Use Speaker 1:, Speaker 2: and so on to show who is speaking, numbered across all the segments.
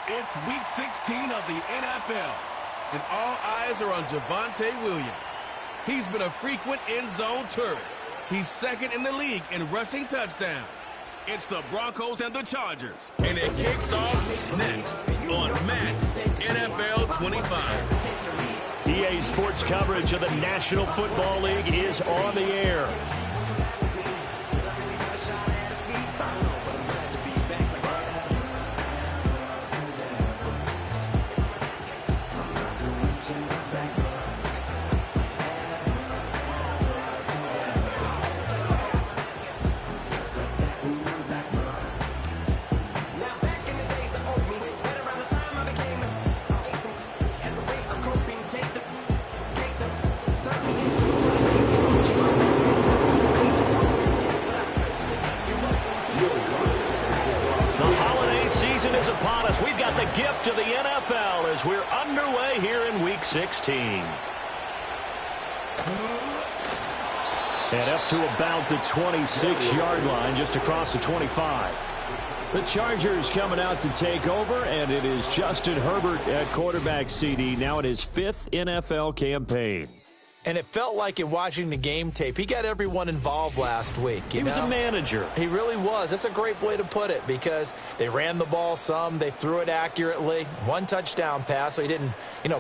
Speaker 1: It's Week 16 of the NFL, and all eyes are on Javonte Williams. He's been a frequent end-zone tourist. He's second in the league in rushing touchdowns. It's the Broncos and the Chargers, and it kicks off next on Madden NFL 25.
Speaker 2: EA Sports coverage of the National Football League is on the air. Is upon us. We've got the gift of the NFL as we're underway here in Week 16. And up to about the 26-yard line, just across the 25. The Chargers coming out to take over, and it is Justin Herbert at quarterback CD, now in his 5th NFL campaign.
Speaker 3: And it felt like in watching the game tape, he got everyone involved last week.
Speaker 2: He was a manager.
Speaker 3: He really was. That's a great way to put it because they ran the ball some. They threw it accurately. One touchdown pass, so he didn't,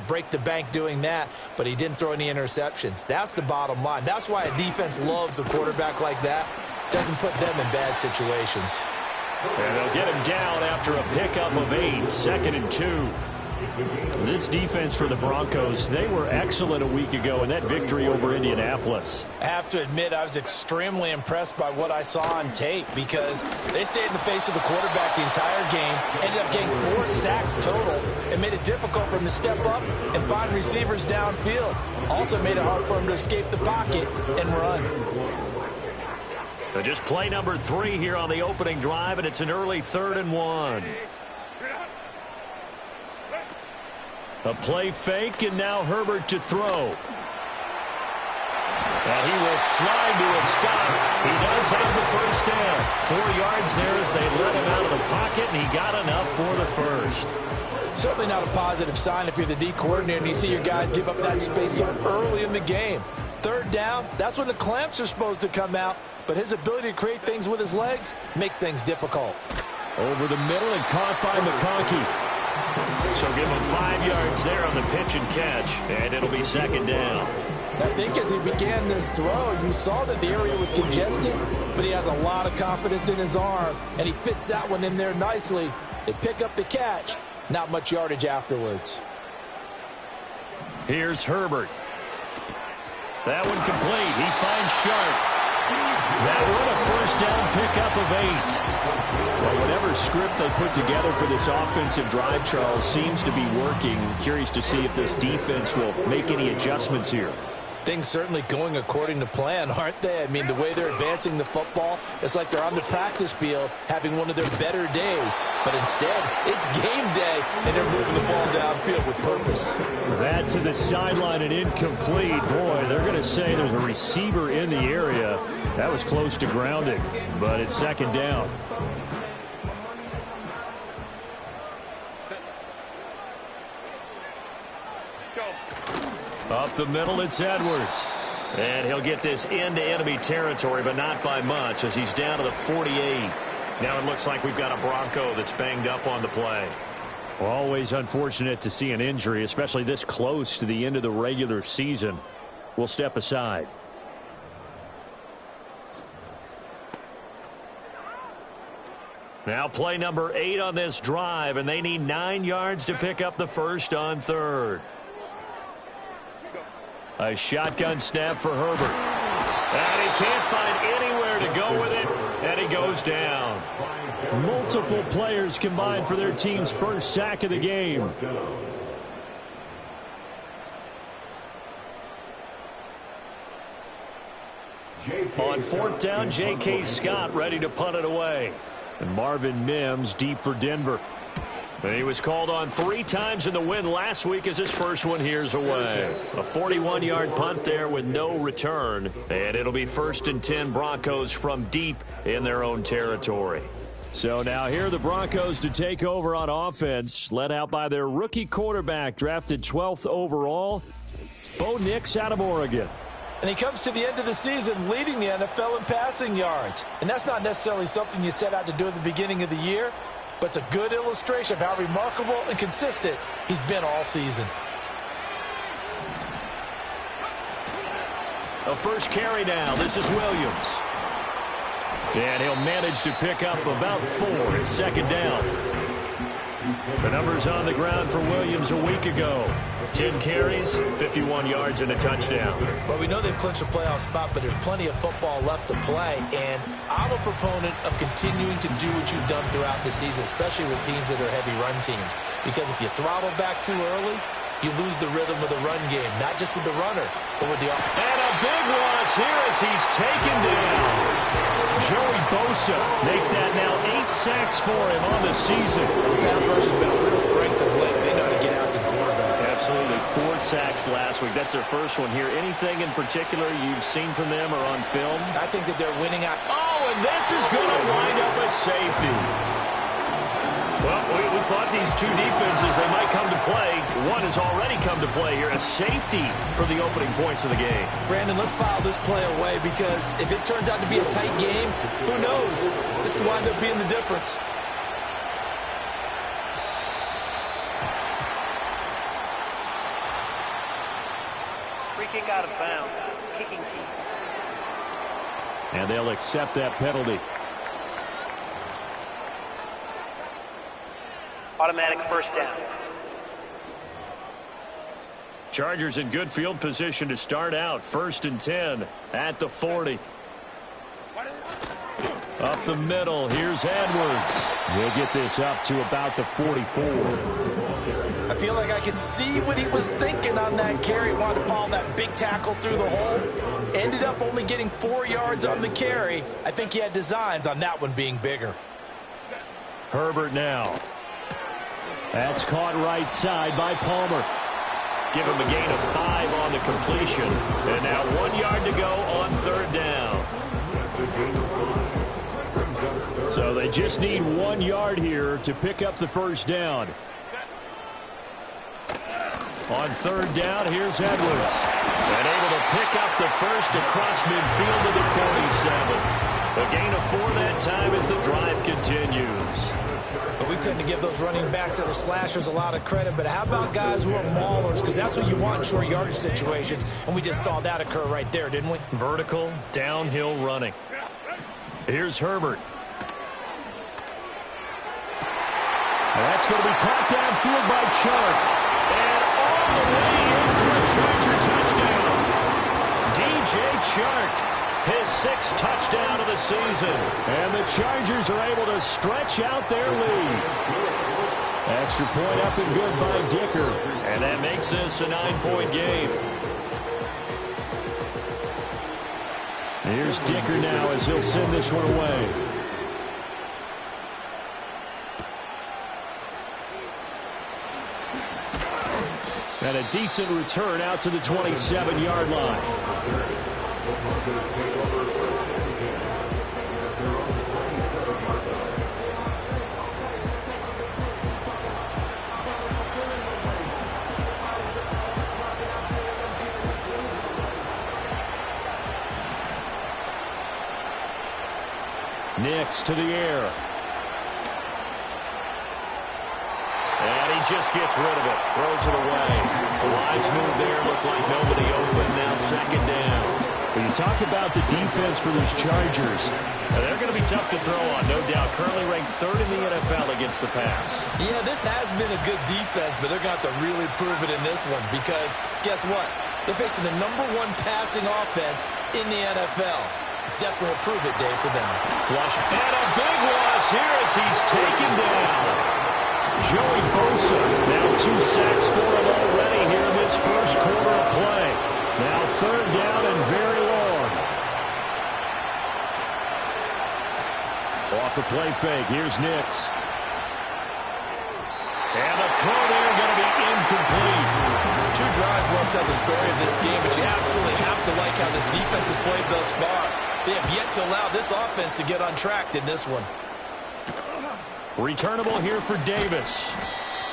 Speaker 3: break the bank doing that, but he didn't throw any interceptions. That's the bottom line. That's why a defense loves a quarterback like that. Doesn't put them in bad situations.
Speaker 2: And they'll get him down after a pickup of 8, 2nd and 2. This defense for the Broncos, they were excellent a week ago in that victory over Indianapolis.
Speaker 3: I have to admit, I was extremely impressed by what I saw on tape because they stayed in the face of the quarterback the entire game, ended up getting 4 sacks total, and made it difficult for him to step up and find receivers downfield. Also made it hard for him to escape the pocket and run.
Speaker 2: So just play number 3 here on the opening drive, and it's an early 3rd and 1. A play fake, and now Herbert to throw. And he will slide to a stop. He does have the first down. 4 yards there as they let him out of the pocket, and he got enough for the first.
Speaker 3: Certainly not a positive sign if you're the D coordinator and you see your guys give up that space so early in the game. 3rd down, that's when the clamps are supposed to come out, but his ability to create things with his legs makes things difficult.
Speaker 2: Over the middle and caught by McConkey. So give him 5 yards there on the pitch and catch, and it'll be 2nd down.
Speaker 3: I think as he began this throw, you saw that the area was congested, but he has a lot of confidence in his arm, and he fits that one in there nicely. They pick up the catch, not much yardage afterwards.
Speaker 2: Here's Herbert. That one complete. He finds Sharp. That one a first down pickup of 8. Well, whatever script they put together for this offensive drive, Charles, seems to be working. I'm curious to see if this defense will make any adjustments here.
Speaker 3: Things certainly going according to plan, aren't they? I mean, the way they're advancing the football, it's like they're on the practice field having one of their better days. But instead, it's game day, and they're moving the ball downfield with purpose.
Speaker 2: That to the sideline and incomplete. Boy, they're going to say there's a receiver in the area. That was close to grounding, but it's 2nd down. Up the middle, it's Edwards. And he'll get this into enemy territory, but not by much as he's down to the 48. Now it looks like we've got a Bronco that's banged up on the play. Always unfortunate to see an injury, especially this close to the end of the regular season. We'll step aside. Now play number 8 on this drive, and they need 9 yards to pick up the first on third. A shotgun snap for Herbert. And he can't find anywhere to go with it, and he goes down. Multiple players combined for their team's first sack of the game. On fourth down, J.K. Scott ready to punt it away. And Marvin Mims deep for Denver. And he was called on 3 times in the win last week as his first one here's away. A 41-yard punt there with no return. And it'll be 1st and 10 Broncos from deep in their own territory. So now here are the Broncos to take over on offense, led out by their rookie quarterback, drafted 12th overall, Bo Nix out of Oregon.
Speaker 3: And he comes to the end of the season leading the NFL in passing yards. And that's not necessarily something you set out to do at the beginning of the year, but it's a good illustration of how remarkable and consistent he's been all season.
Speaker 2: A first carry now. This is Williams. And he'll manage to pick up about 4 at second down. The numbers on the ground for Williams a week ago. 10 carries, 51 yards, and a touchdown.
Speaker 3: Well, we know they've clinched a playoff spot, but there's plenty of football left to play. And I'm a proponent of continuing to do what you've done throughout the season, especially with teams that are heavy run teams. Because if you throttle back too early, you lose the rhythm of the run game, not just with the runner, but with the offense.
Speaker 2: And a big loss here as he's taken down. Joey Bosa make that now 8 sacks for him on the season.
Speaker 3: The pass rush has been a real strength of late. They know how to get after the quarterback.
Speaker 2: Absolutely. 4 sacks last week. That's their first one here. Anything in particular you've seen from them or on film?
Speaker 3: I think that they're winning out.
Speaker 2: Oh, and this is going to wind up a safety. Well, we thought these two defenses, they might come to play. One has already come to play here. A safety for the opening points of the game.
Speaker 3: Brandon, let's file this play away because if it turns out to be a tight game, who knows? This could wind up being the difference.
Speaker 4: Free kick out of bounds. Kicking team.
Speaker 2: And they'll accept that penalty.
Speaker 4: Automatic first down.
Speaker 2: Chargers in good field position to start out. 1st and 10 at the 40. Up the middle. Here's Edwards. We'll get this up to about the 44.
Speaker 3: I feel like I could see what he was thinking on that carry. Wanted to follow that big tackle through the hole. Ended up only getting 4 yards on the carry. I think he had designs on that one being bigger.
Speaker 2: Herbert now. That's caught right side by Palmer. Give him a gain of 5 on the completion. And now 1 yard to go on 3rd down. So they just need 1 yard here to pick up the first down. On 3rd down, here's Edwards. And able to pick up the first across midfield to the 47. A gain of 4 that time as the drive continues.
Speaker 3: But we tend to give those running backs that are slashers a lot of credit. But how about guys who are maulers? Because that's what you want in short yardage situations. And we just saw that occur right there, didn't we?
Speaker 2: Vertical, downhill running. Here's Herbert. And that's going to be caught downfield by Chark. And all the way in for a Charger touchdown. DJ Chark. His 6th touchdown of the season. And the Chargers are able to stretch out their lead. Extra point up and good by Dicker. And that makes this a 9-point game. Here's Dicker now as he'll send this one away. And a decent return out to the 27-yard line. Nix to the air. And he just gets rid of it. Throws it away. A wise move there. Looked like nobody open. Now second down. When you talk about the defense for these Chargers, they're going to be tough to throw on, no doubt. Currently ranked third in the NFL against the pass.
Speaker 3: Yeah, this has been a good defense, but they're going to have to really prove it in this one because guess what? They're facing the #1 passing offense in the NFL. It's definitely a prove-it day for them.
Speaker 2: Flush. And a big loss here as he's taken down. Joey Bosa, now 2 sacks for him already here in this first quarter of play. Now third down and very long. Off the play fake. Here's Nix. And the throw there going to be incomplete.
Speaker 3: 2 drives won't tell the story of this game, but you absolutely have to like how this defense has played thus far. They have yet to allow this offense to get untracked in this one.
Speaker 2: Returnable here for Davis.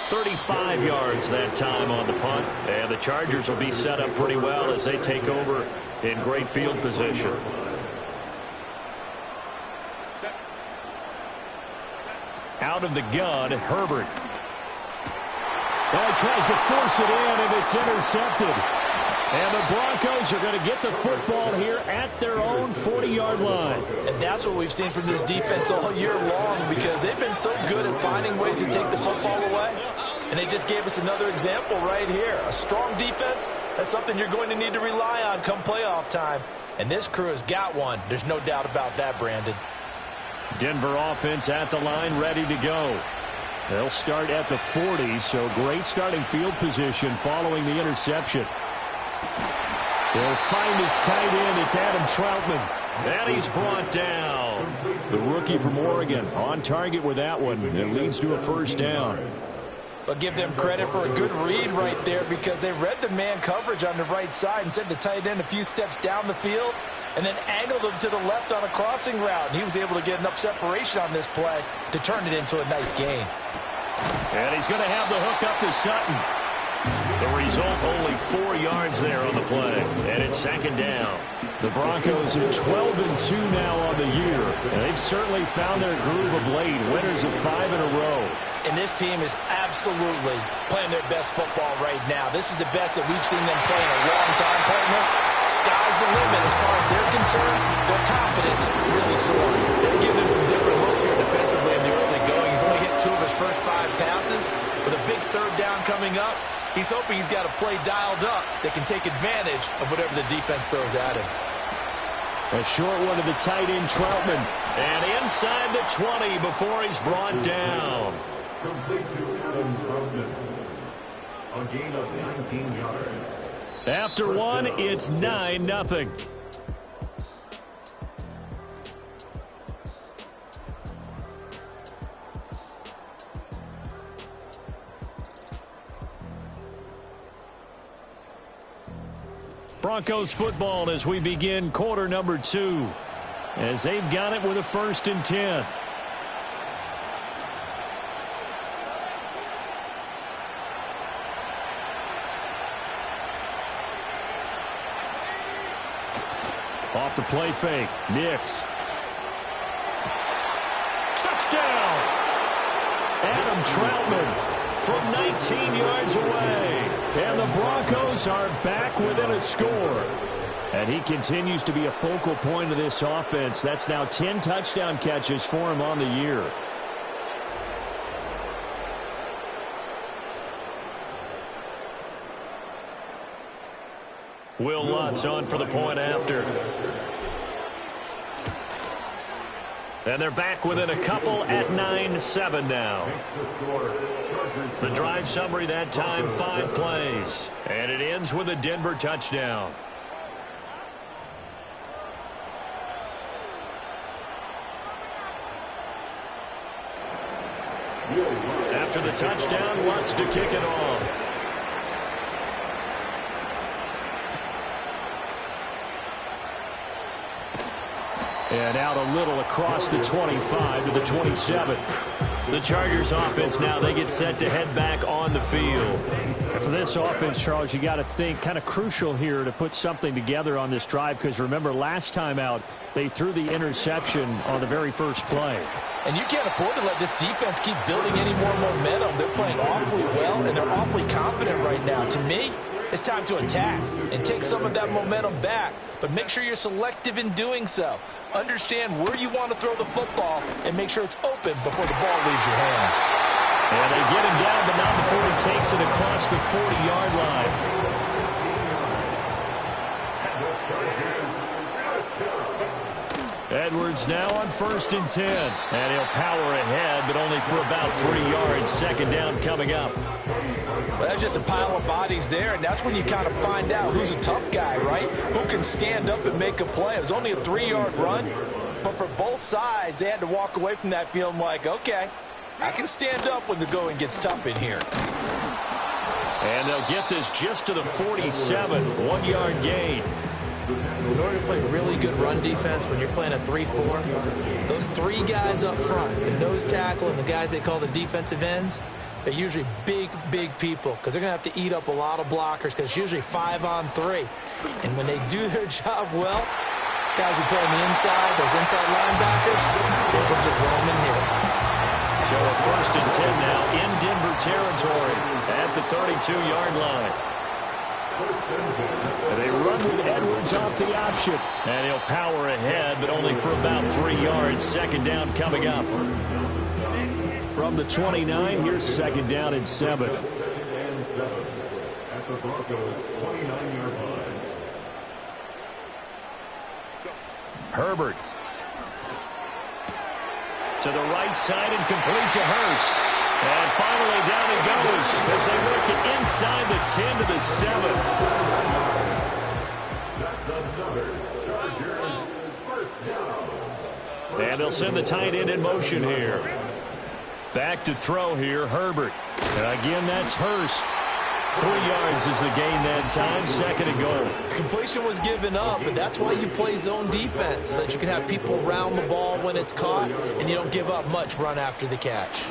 Speaker 2: 35 yards that time on the punt. And the Chargers will be set up pretty well as they take over in great field position. Out of the gun, Herbert. Oh, he tries to force it in, and it's intercepted. And the Broncos are going to get the football here at their own 40-yard line.
Speaker 3: And that's what we've seen from this defense all year long because they've been so good at finding ways to take the football away. And they just gave us another example right here. A strong defense, that's something you're going to need to rely on come playoff time. And this crew has got one. There's no doubt about that, Brandon.
Speaker 2: Denver offense at the line, ready to go. They'll start at the 40, so great starting field position following the interception. They'll find his tight end. It's Adam Troutman. And he's brought down. The rookie from Oregon on target with that one. It leads to a first down.
Speaker 3: But give them credit for a good read right there because they read the man coverage on the right side and sent the tight end a few steps down the field and then angled him to the left on a crossing route. And he was able to get enough separation on this play to turn it into a nice gain.
Speaker 2: And he's going to have the hook up to Sutton. The result, only 4 yards there on the play. And it's second down. The Broncos are 12-2 now on the year. And they've certainly found their groove of late. Winners of 5 in a row.
Speaker 3: And this team is absolutely playing their best football right now. This is the best that we've seen them play in a long time, partner. Sky's the limit as far as they're concerned. Their confidence really soaring. They're giving him some different looks here defensively in the early going. He's only hit 2 of his first 5 passes. With a big third down coming up, he's hoping he's got a play dialed up that can take advantage of whatever the defense throws at him.
Speaker 2: A short one to the tight end, Troutman. And inside the 20 before he's brought down.
Speaker 5: Complete to Adam Troutman. A gain of 19 yards.
Speaker 2: After one, it's 9-0. Broncos football as we begin quarter number 2. As they've got it with a 1st and 10. Off the play fake. Nix. Touchdown! Adam Troutman from 19 yards away. And the Broncos are back within a score. And he continues to be a focal point of this offense. That's now 10 touchdown catches for him on the year. Will Lutz on for the point after. And they're back within a couple at 9-7 now. The drive summary that time, 5 plays. And it ends with a Denver touchdown. After the touchdown, Lutz to kick it off. And out a little across the 25 to the 27. The Chargers offense now, they get set to head back on the field.
Speaker 6: For this offense, Charles, you got to think kind of crucial here to put something together on this drive, because remember last time out they threw the interception on the very first play.
Speaker 3: And you can't afford to let this defense keep building any more momentum. They're playing awfully well, and they're awfully confident right now. To me, it's time to attack and take some of that momentum back, but make sure you're selective in doing so. Understand where you want to throw the football and make sure it's open before the ball leaves your hands.
Speaker 2: And they get him down, but not before he takes it across the 40-yard line. Edwards now on 1st and 10. And he'll power ahead, but only for about 3 yards. 2nd down coming up.
Speaker 3: Well, that's just a pile of bodies there, and that's when you kind of find out who's a tough guy, right? Who can stand up and make a play. It was only a 3-yard run, but for both sides, they had to walk away from that feeling like, okay, I can stand up when the going gets tough in here.
Speaker 2: And they'll get this just to the 47, 1-yard gain.
Speaker 3: In order to play really good run defense when you're playing a 3-4, those 3 guys up front, the nose tackle and the guys they call the defensive ends, they're usually big, big people because they're going to have to eat up a lot of blockers because it's usually 5 on 3. And when they do their job well, guys who play on the inside, those inside linebackers, they will just roam and hit.
Speaker 2: So a 1st and 10 now in Denver territory at the 32-yard line. They run with Edwards off the option. And he'll power ahead, but only for about 3 yards. 2nd down coming up. From the 29, here's 2nd down and 7.
Speaker 5: At the Broncos 29-yard line.
Speaker 2: Herbert. To the right side and complete to Hurst. And finally down it goes as they work it inside the 10 to the 7.
Speaker 5: That's another Chargers 1st down.
Speaker 2: And they'll send the tight end in motion here. Back to throw here, Herbert. And again, that's Hurst. 3 yards is the gain that time, 2nd and goal.
Speaker 3: Completion was given up, but that's why you play zone defense, so that you can have people around the ball when it's caught, and you don't give up much run after the catch.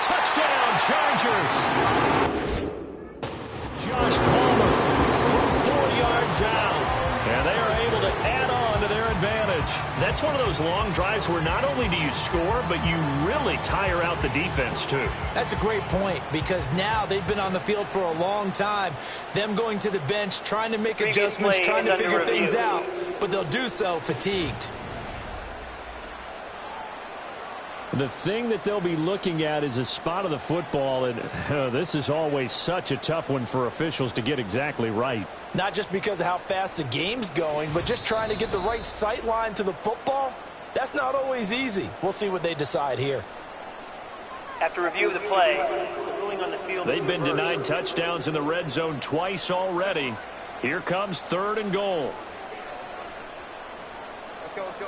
Speaker 2: Touchdown, Chargers. Josh Palmer from 4 yards out. And they are able to add on to their advantage. That's one of those long drives where not only do you score, but you really tire out the defense, too.
Speaker 3: That's a great point, because now they've been on the field for a long time. Them going to the bench, trying to make adjustments, trying to figure things out, but they'll do so fatigued.
Speaker 6: The thing that they'll be looking at is a spot of the football, and this is always such a tough one for officials to get exactly right.
Speaker 3: Not just because of how fast the game's going, but just trying to get the right sight line to the football. That's not always easy. We'll see what they decide here.
Speaker 4: After review of the play, the ruling on the field.
Speaker 2: They've been denied touchdowns in the red zone twice already. Here comes 3rd and goal.
Speaker 4: Let's go, let's go.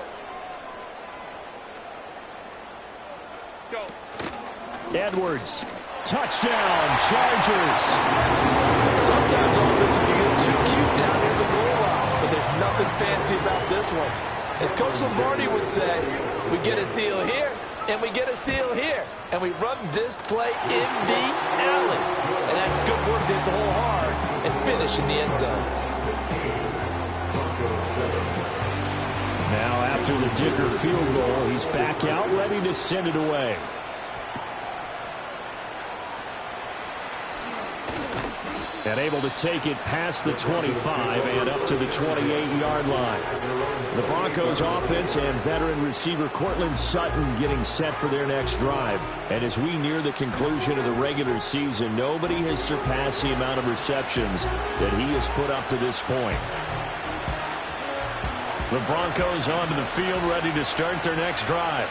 Speaker 2: Edwards. Touchdown, Chargers.
Speaker 3: Sometimes offenses can get too cute down near the goal line, but there's nothing fancy about this one. As Coach Lombardi would say, we get a seal here, and we get a seal here, and we run this play in the alley. And that's good work to hit the hole hard and finish in the end zone.
Speaker 6: Now after the Dicker field goal, he's back out ready to send it away. And able to take it past the 25 and up to the 28-yard line. The Broncos offense and veteran receiver Cortland Sutton getting set for their next drive. And as we near the conclusion of the regular season, nobody has surpassed the amount of receptions that he has put up to this point. The Broncos onto the field ready to start their next drive.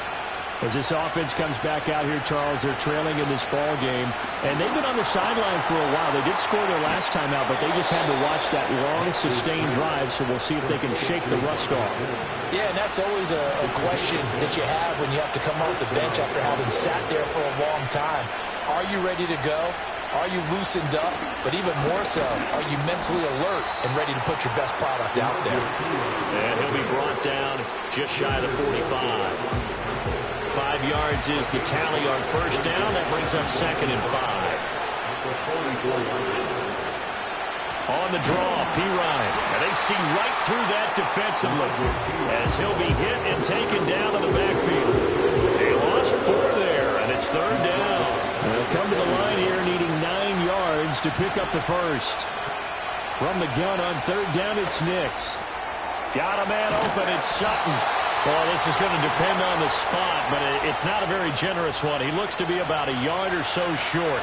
Speaker 6: As this offense comes back out here, Charles, they're trailing in this ball game, and they've been on the sideline for a while. They did score their last time out, but they just had to watch that long, sustained drive, so we'll see if they can shake the rust off.
Speaker 3: Yeah, and that's always a question that you have when you have to come off the bench after having sat there for a long time. Are you ready to go? Are you loosened up? But even more so, are you mentally alert and ready to put your best product out there?
Speaker 2: And he'll be brought down just shy of the 45. 5 yards is the tally on first down. That brings up 2nd and 5. On the draw, Pirine. And they see right through that defensively as he'll be hit and taken down in the backfield. They lost 4 there, and it's 3rd down.
Speaker 6: They'll come to the line here needing 9 yards to pick up the first. From the gun on 3rd down, it's Nix.
Speaker 2: Got a man open, it's Sutton. Well, this is going to depend on the spot, but it's not a very generous one. He looks to be about a yard or so short.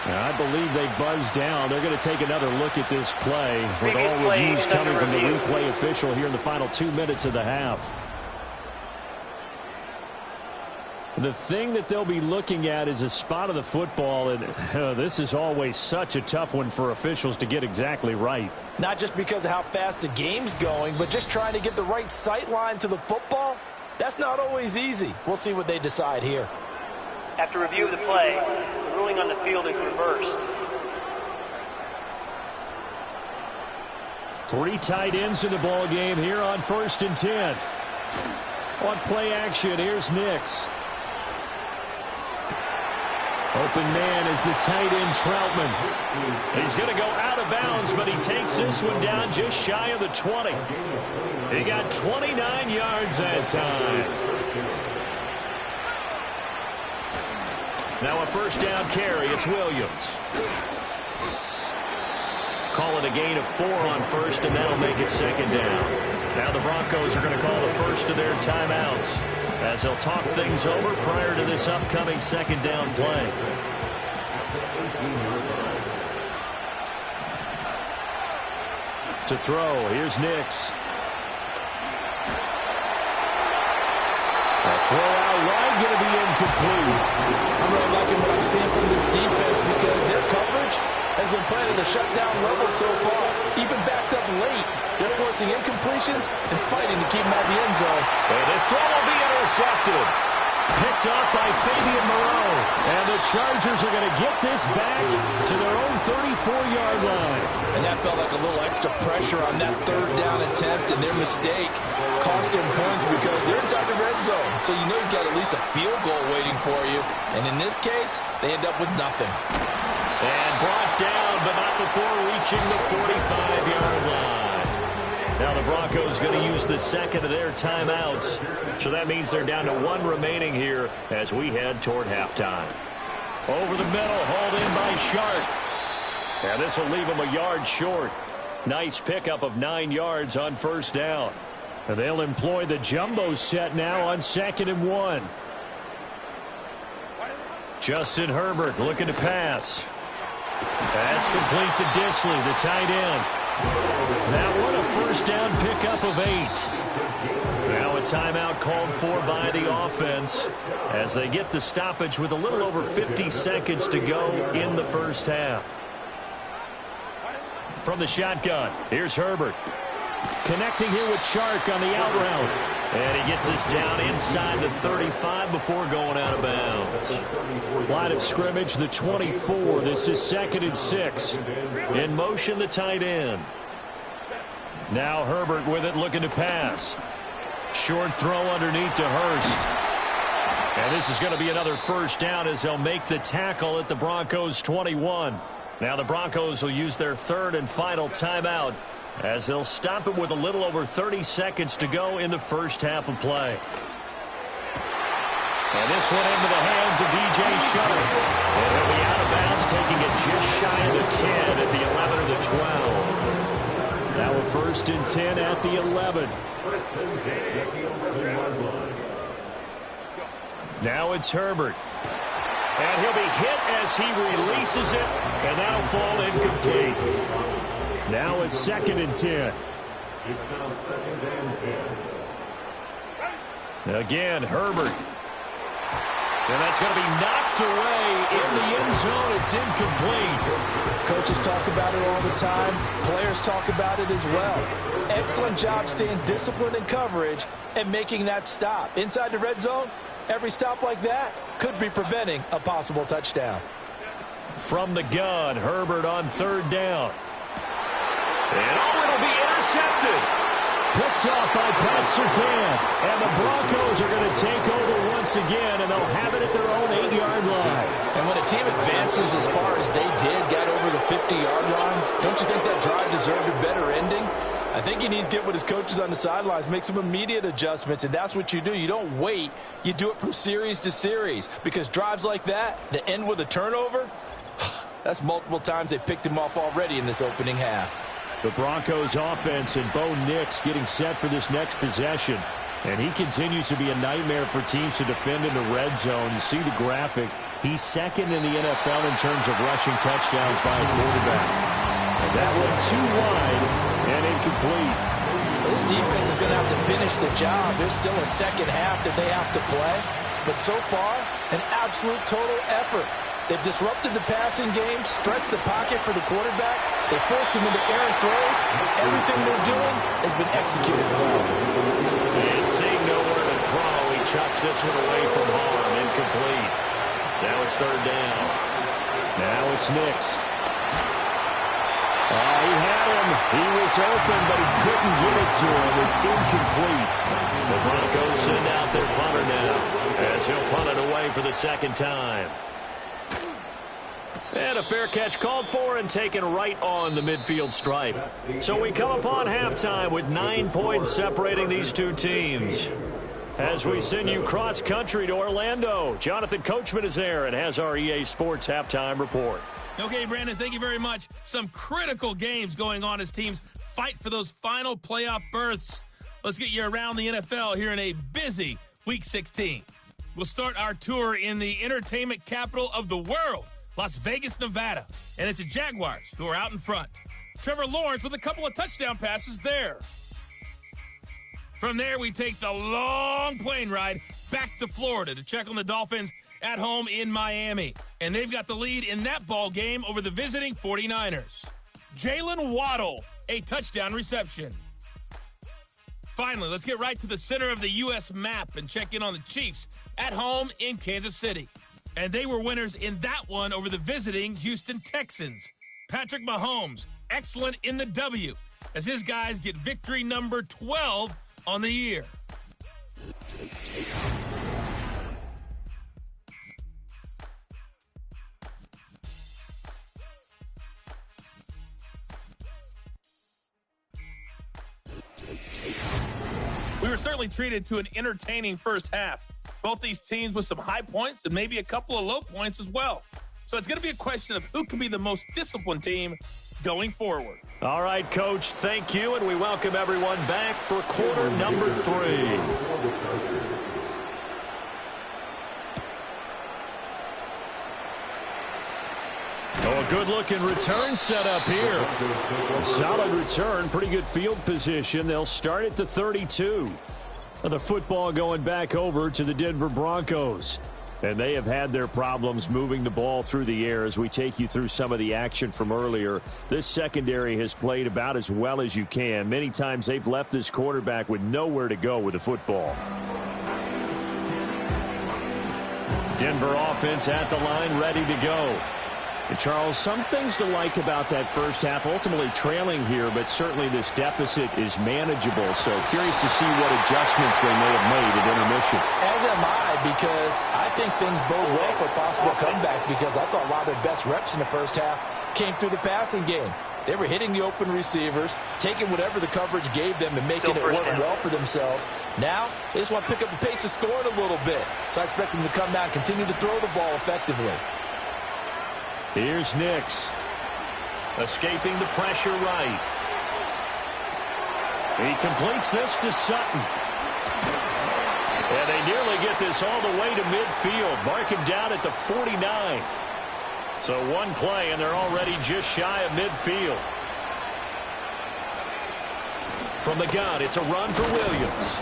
Speaker 6: I believe they buzzed down. They're going to take another look at this play with all reviews coming from the replay official here in the final 2 minutes of the half. The thing that they'll be looking at is a spot of the football, and this is always such a tough one for officials to get exactly right.
Speaker 3: Not just because of how fast the game's going, but just trying to get the right sight line to the football. That's not always easy. We'll see what they decide here.
Speaker 4: After review of the play, the ruling on the field is reversed.
Speaker 6: 3 tight ends in the ball game here on 1st and 10. On play action, here's Nix. Open man is the tight end Troutman.
Speaker 2: He's going to go out of bounds, but he takes this one down just shy of the 20. He got 29 yards that time. Now a 1st down carry. It's Williams. Call it a gain of 4 on 1st, and that'll make it 2nd down. Now the Broncos are going to call the first of their timeouts as they'll talk things over prior to this upcoming 2nd down play.
Speaker 6: To throw, here's Nix. A throw out wide, going to be incomplete.
Speaker 3: I'm really liking what I'm seeing from this defense because their coverage has been playing at a shutdown level so far. Even backed up late, they're forcing incompletions and fighting to keep them out of the end zone.
Speaker 2: And this throw will be intercepted. Picked up by Fabian Moreau.
Speaker 6: And the Chargers are going to get this back to their own 34-yard line.
Speaker 3: And that felt like a little extra pressure on that 3rd down attempt, and their mistake cost them points because they're inside the red zone. So you know you've got at least a field goal waiting for you. And in this case, they end up with nothing.
Speaker 2: And brought down, but not before reaching the 45-yard line. Now the Broncos going to use the 2nd of their timeouts. So that means they're down to 1 remaining here as we head toward halftime. Over the middle, hauled in by Sharp. And this will leave them a yard short. Nice pickup of 9 yards on 1st down.
Speaker 6: And they'll employ the jumbo set now on 2nd and 1.
Speaker 2: Justin Herbert looking to pass. That's complete to Disley, the tight end. That one a 1st down pickup of 8. Now a timeout called for by the offense as they get the stoppage with a little over 50 seconds to go in the 1st half. From the shotgun, here's Herbert.
Speaker 6: Connecting here with Chark on the out route.
Speaker 2: And he gets this down inside the 35 before going out of bounds.
Speaker 6: Line of scrimmage, the 24. This is 2nd and 6.
Speaker 2: In motion, the tight end. Now Herbert with it, looking to pass. Short throw underneath to Hurst. And this is going to be another 1st down as they'll make the tackle at the Broncos 21. Now the Broncos will use their 3rd and final timeout as they'll stop it with a little over 30 seconds to go in the 1st half of play. And this one into the hands of DJ Shutter. And he'll be out of bounds, taking it just shy of the 10 at the 11 or the 12.
Speaker 6: Now a 1st and 10 at the 11.
Speaker 2: Now it's Herbert. And he'll be hit as he releases it, and that'll fall incomplete.
Speaker 6: Now a 2nd and 10.
Speaker 5: It's now 2nd and 10.
Speaker 2: Again, Herbert. And that's going to be knocked away in the end zone. It's incomplete.
Speaker 3: Coaches talk about it all the time. Players talk about it as well. Excellent job staying disciplined in coverage and making that stop. Inside the red zone, Every stop like that could be preventing a possible touchdown.
Speaker 2: From the gun, Herbert on third down. And it'll be intercepted. Picked off by Pat Surtain. And the Broncos are going to take over once again, and they'll have it at their own 8-yard line.
Speaker 3: And when a team advances as far as they did, got over the 50-yard line, don't you think that drive deserved a better ending? I think he needs to get with his coaches on the sidelines, make some immediate adjustments, and that's what you do. You don't wait. You do it from series to series, because drives like that end with a turnover, that's multiple times they picked him off already in this opening half.
Speaker 2: The Broncos offense and Bo Nix getting set for this next possession. And he continues to be a nightmare for teams to defend in the red zone. You see the graphic. He's second in the NFL in terms of rushing touchdowns by a quarterback. And that one too wide and incomplete.
Speaker 3: This defense is going to have to finish the job. There's still a second half that they have to play. But so far, an absolute total effort. They've disrupted the passing game, stressed the pocket for the quarterback. They forced him into errant throws. Everything they're doing has been executed well.
Speaker 2: And seeing nowhere to throw, he chucks this one away from harm. Incomplete. Now it's third down. Now it's Nix. He had him. He was open, but he couldn't get it to him. It's incomplete. The Broncos send out their punter now, as he'll punt it away for the second time. And a fair catch called for and taken right on the midfield stripe. So we come upon halftime with 9 points separating these two teams. As we send you cross-country to Orlando, Jonathan Coachman is there and has our EA Sports halftime report.
Speaker 1: Okay, Brandon, thank you very much. Some critical games going on as teams fight for those final playoff berths. Let's get you around the NFL here in a busy Week 16. We'll start our tour in the entertainment capital of the world, Las Vegas, Nevada. And it's the Jaguars who are out in front. Trevor Lawrence with a couple of touchdown passes there. From there, we take the long plane ride back to Florida to check on the Dolphins at home in Miami. And they've got the lead in that ball game over the visiting 49ers. Jalen Waddle, a touchdown reception. Finally, let's get right to the center of the U.S. map and check in on the Chiefs at home in Kansas City. And they were winners in that one over the visiting Houston Texans. Patrick Mahomes, excellent in the W, as his guys get victory number 12 on the year. We were certainly treated to an entertaining first half. Both these teams with some high points and maybe a couple of low points as well. So it's going to be a question of who can be the most disciplined team going forward.
Speaker 2: All right, Coach, thank you, and we welcome everyone back for quarter number 3. Oh, a good-looking return set up here. Solid return, pretty good field position. They'll start at the 32. The football going back over to the Denver Broncos. And they have had their problems moving the ball through the air as we take you through some of the action from earlier. This secondary has played about as well as you can. Many times they've left this quarterback with nowhere to go with the football. Denver offense at the line, ready to go. And Charles, some things to like about that first half. Ultimately trailing here, but certainly this deficit is manageable. So curious to see what adjustments they may have made at intermission.
Speaker 3: As am I, because I think things bode well for a possible comeback, because I thought a lot of their best reps in the first half came through the passing game. They were hitting the open receivers, taking whatever the coverage gave them and making it work well for themselves. Now, they just want to pick up the pace of scoring a little bit. So I expect them to come down and continue to throw the ball effectively.
Speaker 2: Here's Nix. Escaping the pressure right. He completes this to Sutton. And they nearly get this all the way to midfield. Mark him down at the 49. So one play, and they're already just shy of midfield. From the gun, it's a run for Williams.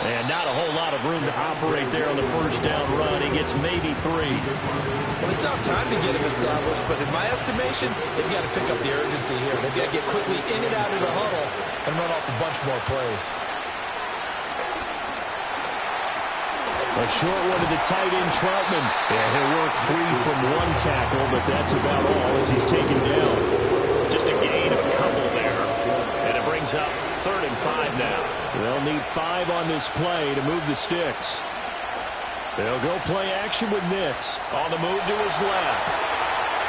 Speaker 2: And not a whole lot of room to operate there on the first down run. He gets maybe 3.
Speaker 3: Well, they still have time to get him established, but in my estimation, they've got to pick up the urgency here. They've got to get quickly in and out of the huddle and run off a bunch more plays.
Speaker 6: A short one to the tight end, Troutman. Yeah, he'll work free from one tackle, but that's about all as he's taken down.
Speaker 2: Just a gain of a couple there. And it brings up 3rd and 5 now.
Speaker 6: They'll need 5 on this play to move the sticks. They'll go play action with Nix.
Speaker 2: On the move to his left.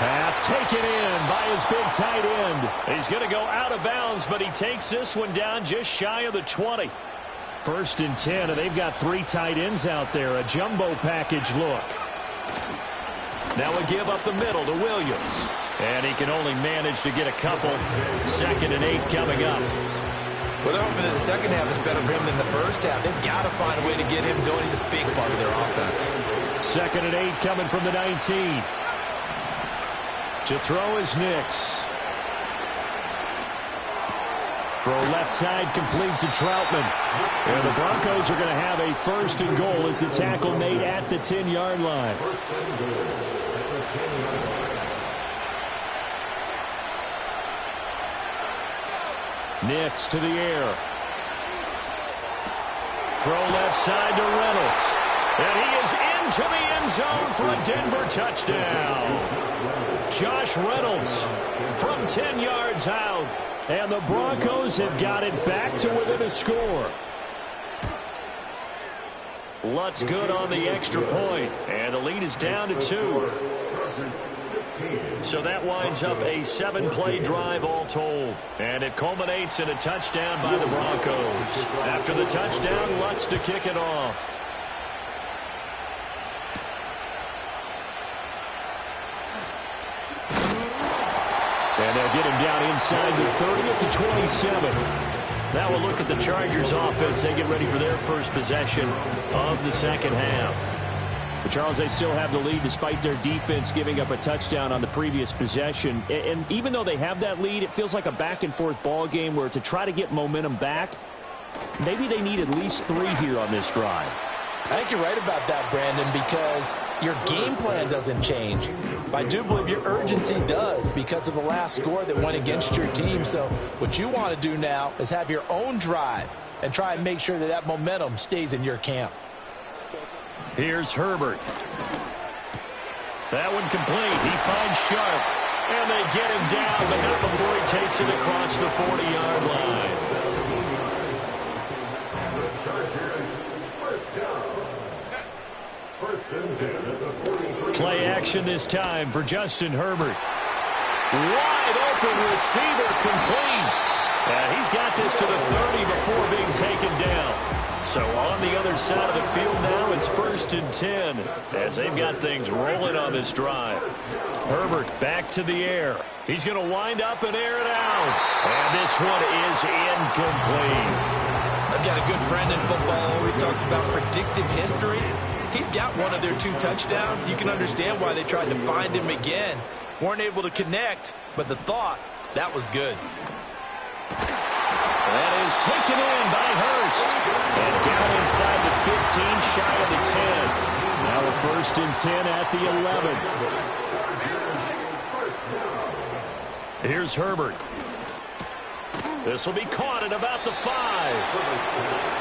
Speaker 6: Pass taken in by his big tight end.
Speaker 2: He's going to go out of bounds, but he takes this one down just shy of the 20.
Speaker 6: 1st and 10, and they've got 3 tight ends out there. A jumbo package look.
Speaker 2: Now we give up the middle to Williams. And he can only manage to get a couple. 2nd and 8 coming up.
Speaker 3: Well, they're hoping that the second half is better for him than the first half. They've got to find a way to get him going. He's a big part of their offense.
Speaker 6: 2nd and 8 coming from the 19. To throw is Nix. Throw left side complete to Troutman. And the Broncos are going to have a 1st and goal as the tackle made at the 10-yard line. Nix to the air.
Speaker 2: Throw left side to Reynolds. And he is into the end zone for a Denver touchdown. Josh Reynolds from 10 yards out.
Speaker 6: And the Broncos have got it back to within a score.
Speaker 2: Lutz good on the extra point. And the lead is down to 2. So that winds up a 7-play drive all told. And it culminates in a touchdown by the Broncos. After the touchdown, Lutz to kick it off.
Speaker 6: And they'll get him down inside the 30 to 27.
Speaker 2: Now we'll look at the Chargers offense. They get ready for their first possession of the second half.
Speaker 6: But Charles, they still have the lead despite their defense giving up a touchdown on the previous possession. And even though they have that lead, it feels like a back-and-forth ball game where to try to get momentum back, maybe they need at least 3 here on this drive.
Speaker 3: I think you're right about that, Brandon, because your game plan doesn't change. But I do believe your urgency does because of the last score that went against your team. So what you want to do now is have your own drive and try and make sure that that momentum stays in your camp.
Speaker 2: Here's Herbert. That one complete. He finds Sharp. And they get him down, but not before he takes it across the 40-yard line. Play action this time for Justin Herbert. Wide open receiver complete. And he's got this to the 30 before being taken down. So on the other side of the field now, it's 1st and 10 as they've got things rolling on this drive. Herbert back to the air. He's going to wind up and air it out. And this one is incomplete.
Speaker 3: I've got a good friend in football, always talks about predictive history. He's got one of their 2 touchdowns. You can understand why they tried to find him again. Weren't able to connect, but the thought, that was good.
Speaker 2: That is taken in by Hurst.
Speaker 6: And down inside the 15, shy of the 10. Now a 1st and 10 at the 11.
Speaker 2: Here's Herbert. This will be caught at about the 5.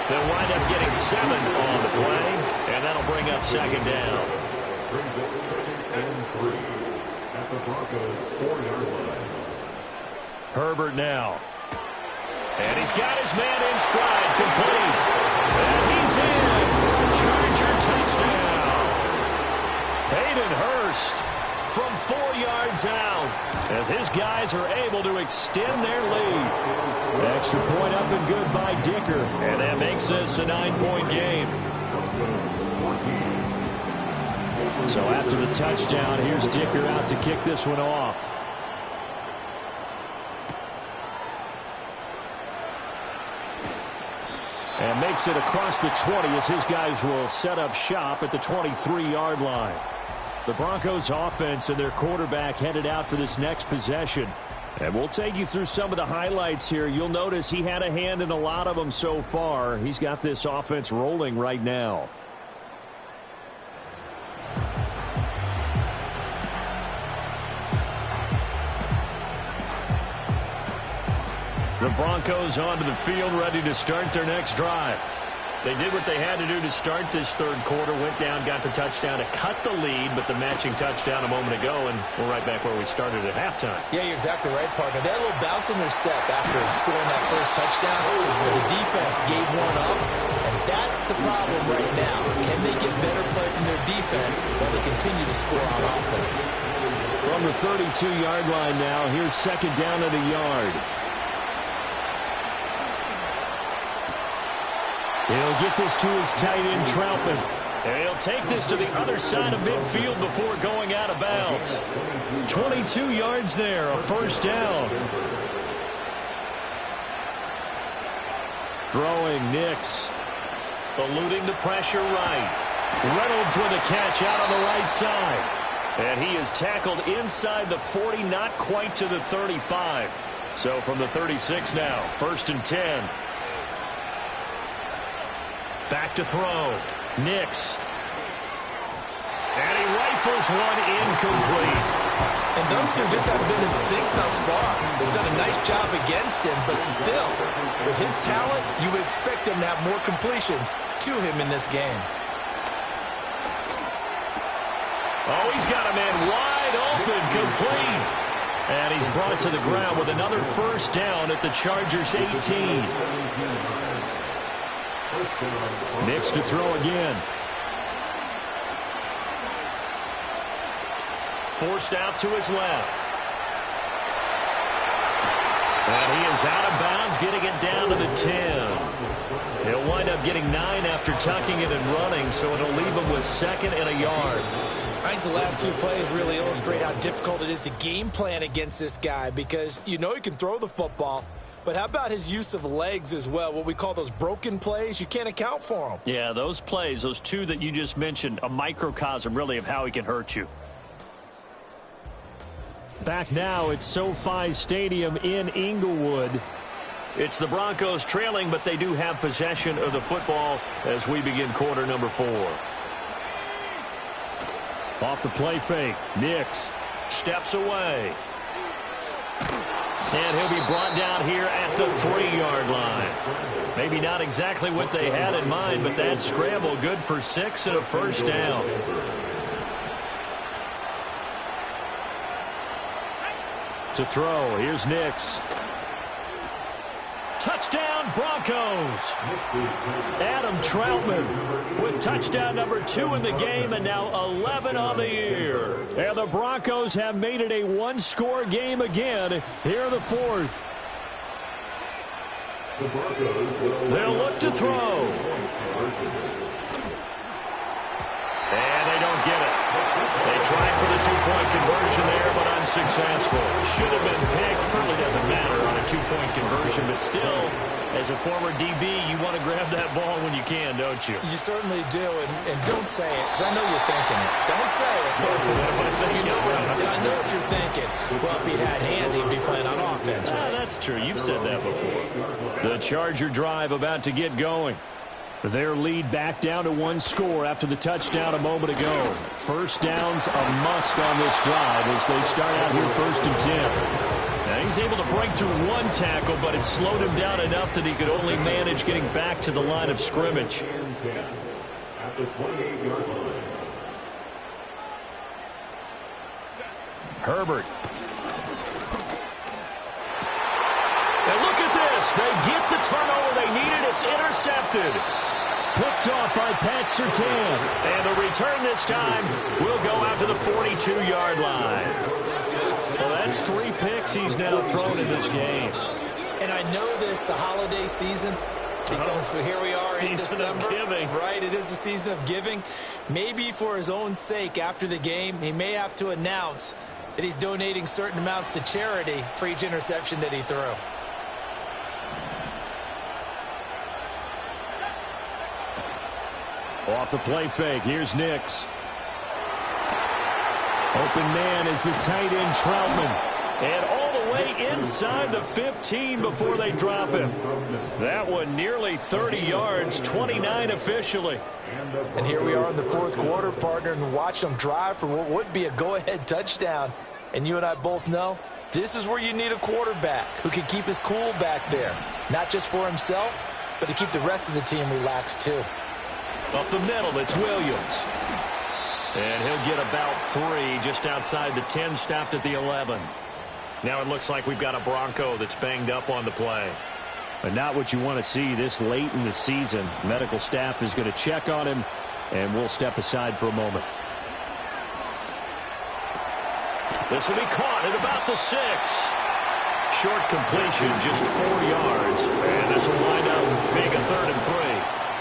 Speaker 2: They'll wind up getting 7 on the play, and that'll bring up 2nd down.
Speaker 5: Brings up 2nd and 3 at the Broncos 4-yard line.
Speaker 2: Herbert now. And he's got his man in stride, complete. And he's in for a Charger touchdown. Hayden Hurst from 4 yards out as his guys are able to extend their lead.
Speaker 6: Extra point up and good by Dicker.
Speaker 2: And that makes this a 9-point game.
Speaker 6: So after the touchdown, here's Dicker out to kick this one off. And makes it across the 20 as his guys will set up shop at the 23-yard line. The Broncos offense and their quarterback headed out for this next possession. And we'll take you through some of the highlights here. You'll notice he had a hand in a lot of them so far. He's got this offense rolling right now. The Broncos onto the field ready to start their next drive.
Speaker 2: They did what they had to do to start this third quarter, went down, got the touchdown to cut the lead, but the matching touchdown a moment ago, and we're right back where we started at halftime.
Speaker 3: Yeah, you're exactly right, partner. They had a little bounce in their step after scoring that first touchdown, but the defense gave one up, and that's the problem right now. Can they get better play from their defense while they continue to score on offense?
Speaker 6: From the 32-yard line now, here's second down and a yard. He'll get this to his tight end, Troutman.
Speaker 2: And he'll take this to the other side of midfield before going out of bounds. 22 yards there, a first down.
Speaker 6: Throwing Nix.
Speaker 2: Eluding the pressure right. Reynolds with a catch out on the right side. And he is tackled inside the 40, not quite to the 35. So from the 36 now, 1st and 10. Back to throw. Nix. And he rifles one incomplete.
Speaker 3: And those two just haven't been in sync thus far. They've done a nice job against him, but still, with his talent, you would expect him to have more completions to him in this game.
Speaker 2: Oh, he's got a man wide open, complete. And he's brought to the ground with another first down at the Chargers' 18.
Speaker 6: Nix to throw again.
Speaker 2: Forced out to his left. And he is out of bounds, getting it down to the 10. He'll wind up getting 9 after tucking it and running, so it'll leave him with 2nd and a yard.
Speaker 3: I think the last two plays really illustrate how difficult it is to game plan against this guy because you know he can throw the football, but how about his use of legs as well? What we call those broken plays, you can't account for them.
Speaker 2: Yeah, those plays, those two that you just mentioned, a microcosm really of how he can hurt you.
Speaker 6: Back now at SoFi Stadium in Inglewood.
Speaker 2: It's the Broncos trailing, but they do have possession of the football as we begin quarter number 4.
Speaker 6: Off the play fake. Nix
Speaker 2: steps away. And he'll be brought down here at the 3-yard line. Maybe not exactly what they had in mind, but that scramble good for 6 and a first down.
Speaker 6: To throw. Here's Nix.
Speaker 2: Touchdown, Broncos. Adam Troutman with touchdown number 2 in the game and now 11 on the year.
Speaker 6: And the Broncos have made it a one-score game again here in the 4th.
Speaker 2: They'll look to throw. And they don't get it. They tried for the 2-point conversion there, but unsuccessful. Should have been picked. Probably doesn't matter on a 2-point conversion, but still, as a former DB, you want to grab that ball when you can, don't you?
Speaker 3: You certainly do, and don't say it, because I know you're thinking it. Don't say it. I know what you're thinking. Well, if he'd had hands, he'd be playing on offense. Right?
Speaker 2: That's true. You've said that before.
Speaker 6: The Charger drive about to get going. Their lead back down to 1 score after the touchdown a moment ago. First down's a must on this drive as they start out here 1st and 10.
Speaker 2: Now he's able to break through 1 tackle, but it slowed him down enough that he could only manage getting back to the line of scrimmage.
Speaker 5: At the 28-yard line.
Speaker 6: Herbert.
Speaker 2: And look at this. They get the turnover they needed. It's intercepted.
Speaker 6: Picked off by Pat Surtain.
Speaker 2: And the return this time will go out to the 42-yard line. Well, that's 3 picks he's now thrown in this game.
Speaker 3: And I know this, the holiday season, because here we are in December.
Speaker 2: Season of giving.
Speaker 3: Right, it is the season of giving. Maybe for his own sake after the game, he may have to announce that he's donating certain amounts to charity for each interception that he threw.
Speaker 6: Off the play fake. Here's Nix. Open man is the tight end, Troutman.
Speaker 2: And all the way inside the 15 before they drop him. That one nearly 30 yards, 29 officially.
Speaker 3: And here we are in the 4th quarter, partner, and watch them drive for what would be a go-ahead touchdown. And you and I both know this is where you need a quarterback who can keep his cool back there, not just for himself, but to keep the rest of the team relaxed too.
Speaker 2: Up the middle, it's Williams. And he'll get about 3 just outside the 10, stopped at the 11. Now it looks like we've got a Bronco that's banged up on the play.
Speaker 6: But not what you want to see this late in the season. Medical staff is going to check on him, and we'll step aside for a moment.
Speaker 2: This will be caught at about the 6. Short completion, just 4 yards. And this will wind up being a 3rd and 3.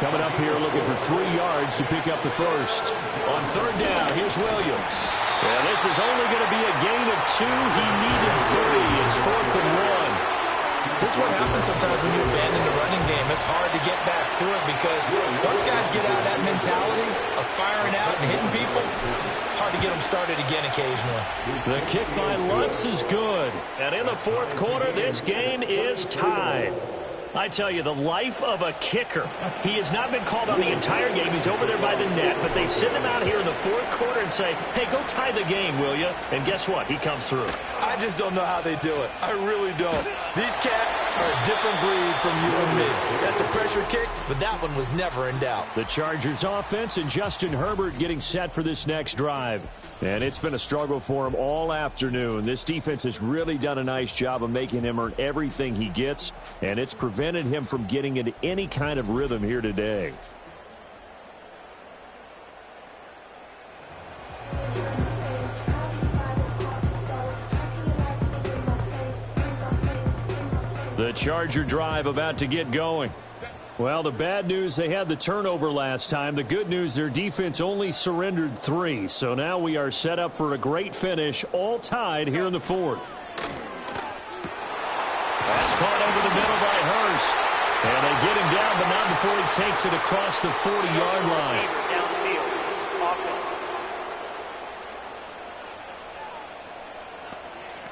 Speaker 6: Coming up here looking for 3 yards to pick up the first.
Speaker 2: On 3rd down, here's Williams. Well, this is only going to be a gain of 2. He needed 3. It's 4th and 1.
Speaker 3: This is what happens sometimes when you abandon the running game. It's hard to get back to it because once guys get out of that mentality of firing out and hitting people, hard to get them started again occasionally.
Speaker 2: The kick by Lutz is good. And in the 4th quarter, this game is tied. I tell you, the life of a kicker. He has not been called on the entire game. He's over there by the net, but they send him out here in the 4th quarter and say, hey, go tie the game, will you? And guess what? He comes through.
Speaker 3: I just don't know how they do it. I really don't. These cats are a different breed from you and me. That's a pressure kick, but that one was never in doubt.
Speaker 6: The Chargers offense and Justin Herbert getting set for this next drive. And it's been a struggle for him all afternoon. This defense has really done a nice job of making him earn everything he gets, and it's prevented him from getting into any kind of rhythm here today. The Charger drive about to get going. Well, the bad news, they had the turnover last time. The good news, their defense only surrendered 3. So now we are set up for a great finish, all tied here in the 4th.
Speaker 2: That's caught over the middle by Hurst. And they get him down, but not before he takes it across the 40-yard line.
Speaker 4: Downfield. Offense.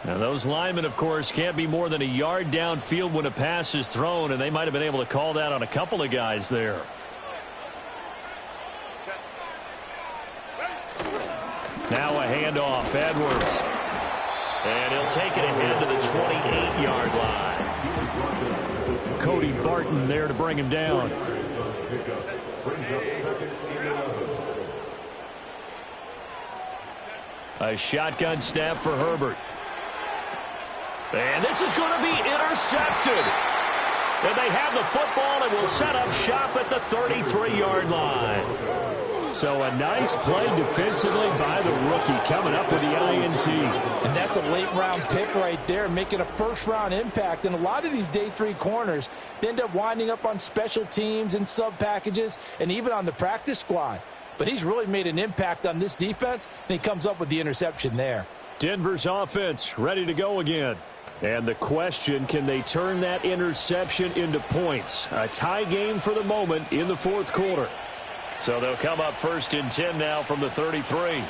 Speaker 2: Now, those linemen, of course, can't be more than a yard downfield when a pass is thrown, and they might have been able to call that on a couple of guys there. Now a handoff, Edwards. And he'll take it ahead to the 28-yard line.
Speaker 6: Cody Barton there to bring him down.
Speaker 2: A shotgun snap for Herbert. And this is going to be intercepted. And they have the football and will set up shop at the 33-yard line.
Speaker 6: So a nice play defensively by the rookie coming up with the INT.
Speaker 3: And that's a late-round pick right there, making a first-round impact. And a lot of these day 3 corners, they end up winding up on special teams and sub-packages and even on the practice squad. But he's really made an impact on this defense, and he comes up with the interception there.
Speaker 6: Denver's offense ready to go again. And the question, can they turn that interception into points? A tie game for the moment in the 4th quarter.
Speaker 2: So they'll come up 1st and 10 now from the 33.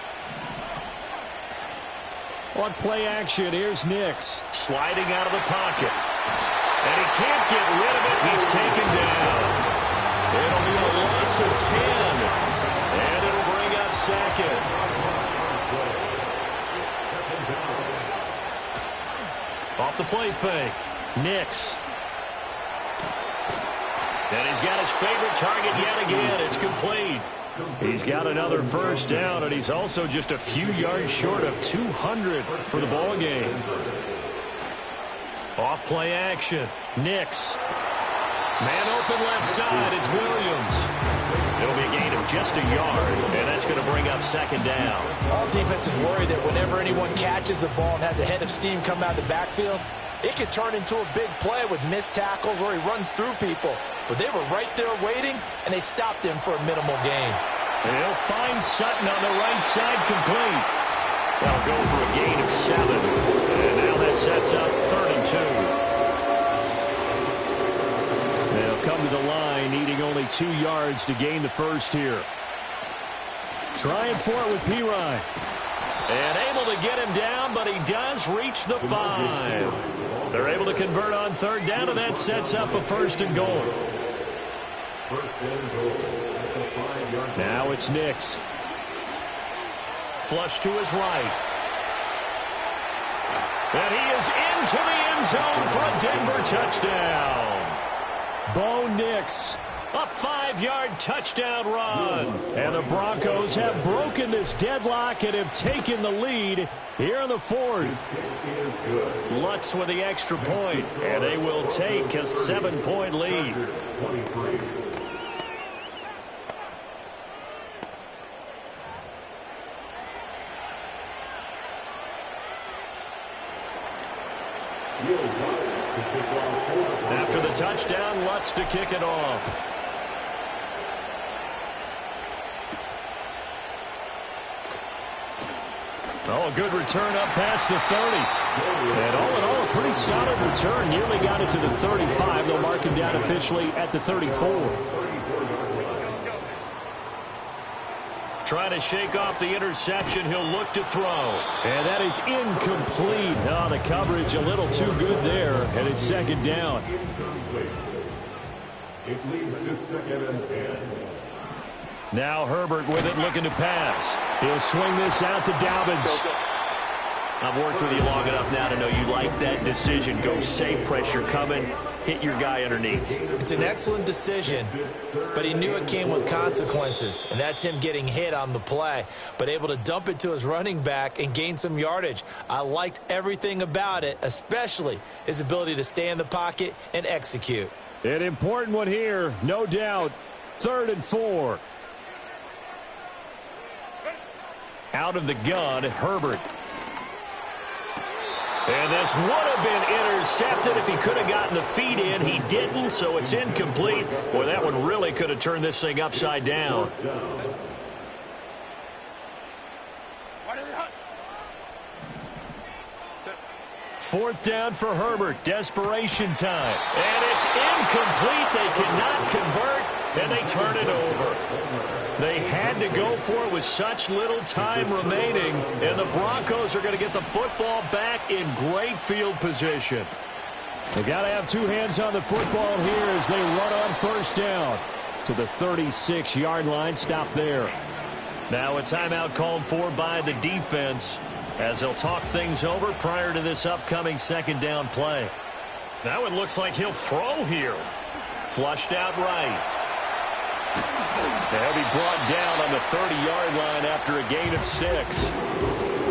Speaker 6: On play action, here's Nix.
Speaker 2: Sliding out of the pocket. And he can't get rid of it. He's taken down. It'll be a loss of 10. And it'll bring up 2nd. Off the play fake. Nix. And he's got his favorite target yet again. It's complete.
Speaker 6: He's got another first down, and he's also just a few yards short of 200 for the ball game.
Speaker 2: Off play action. Nix. Man open left side. It's Williams. It'll be a gain of just a yard, and that's going to bring up 2nd down.
Speaker 3: All defenses worry that whenever anyone catches the ball and has a head of steam come out of the backfield, it could turn into a big play with missed tackles or he runs through people. But they were right there waiting, and they stopped him for a minimal gain.
Speaker 2: And he'll find Sutton on the right side complete. That'll go for a gain of 7. And now that sets up 3rd and 2.
Speaker 6: They'll come to the line, needing only 2 yards to gain the first here. Trying for it with Pirine.
Speaker 2: And able to get him down, but he does reach the 5. They're able to convert on 3rd down, and that sets up a 1st and goal.
Speaker 6: Now it's Nix.
Speaker 2: Flush to his right. And he is into the end zone for a Denver touchdown. Bo Nix. A 5-yard touchdown run. And the Broncos have broken this deadlock and have taken the lead here in the fourth. Lutz with the extra point, and they will take a 7-point lead. After the touchdown, Lutz to kick it off. Oh, a good return up past the 30. And all in all, a pretty solid return. Nearly got it to the 35. They'll mark him down officially at the 34. Trying to shake off the interception. He'll look to throw. And that is incomplete. Oh, the coverage a little too good there. And it's second down.
Speaker 5: It leads to 2nd and 10.
Speaker 2: Now Herbert with it, looking to pass. He'll swing this out to Dobbins.
Speaker 6: I've worked with you long enough now to know you like that decision. Go safe, pressure coming, hit your guy underneath.
Speaker 3: It's an excellent decision, but he knew it came with consequences, and that's him getting hit on the play, but able to dump it to his running back and gain some yardage. I liked everything about it, especially his ability to stay in the pocket and execute.
Speaker 2: An important one here, no doubt. 3rd and 4. Out of the gun, Herbert. And this would have been intercepted if he could have gotten the feet in. He didn't, so it's incomplete. Boy, that one really could have turned this thing upside down. Fourth down for Herbert. Desperation time. And it's incomplete. They cannot convert, and they turn it over. They had to go for it with such little time remaining, and the Broncos are going to get the football back in great field position. They got to have two hands on the football here as they run on first down to the 36-yard line. Stop there. Now a timeout called for by the defense as they'll talk things over prior to this upcoming second down play. Now it looks like he'll throw here. Flushed out right. They'll be brought down on the 30-yard line after a gain of 6.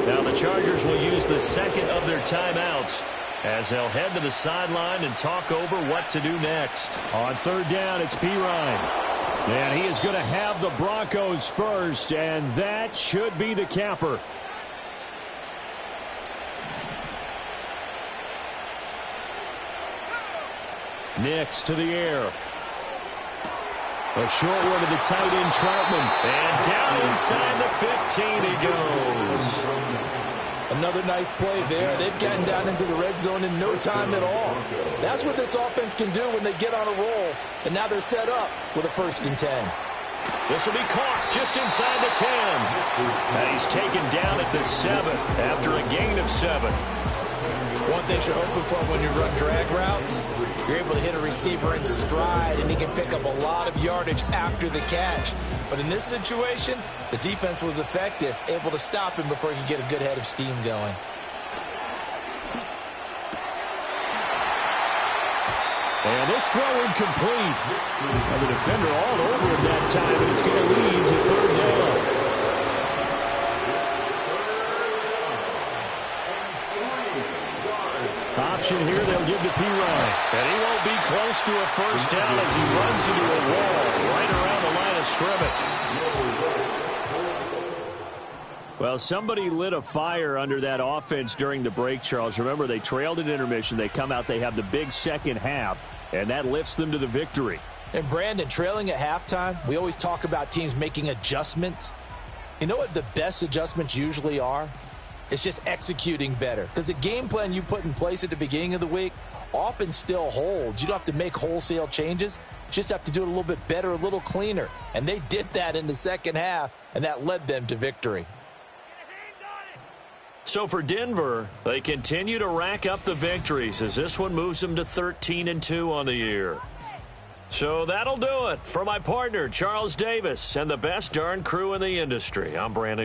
Speaker 2: Now the Chargers will use the second of their timeouts as they'll head to the sideline and talk over what to do next. On third down, it's Pirine. And he is going to have the Broncos first, and that should be the capper. Nix to the air. A short one to the tight end, Troutman. And down inside the 15 he goes.
Speaker 3: Another nice play there. They've gotten down into the red zone in no time at all. That's what this offense can do when they get on a roll. And now they're set up with a 1st and 10.
Speaker 2: This will be caught just inside the 10. And he's taken down at the 7 after a gain of 7.
Speaker 3: One thing you're hoping for when you run drag routes, you're able to hit a receiver in stride, and he can pick up a lot of yardage after the catch. But in this situation, the defense was effective, able to stop him before he could get a good head of steam going.
Speaker 2: And this throw incomplete. And the defender all over him that time, and it's going to lead to third down. Option here, they'll give to Pirine. And he won't be close to a first down as he runs into a wall right around the line of scrimmage. Well, somebody lit a fire under that offense during the break, Charles. Remember, they trailed at intermission. They come out, they have the big second half, and that lifts them to the victory.
Speaker 3: And, Brandon, trailing at halftime, we always talk about teams making adjustments. You know what the best adjustments usually are? It's just executing better. Because the game plan you put in place at the beginning of the week often still holds. You don't have to make wholesale changes. You just have to do it a little bit better, a little cleaner. And they did that in the second half, and that led them to victory.
Speaker 2: So for Denver, they continue to rack up the victories as this one moves them to 13-2 on the year. So that'll do it for my partner, Charles Davis, and the best darn crew in the industry. I'm Brandon.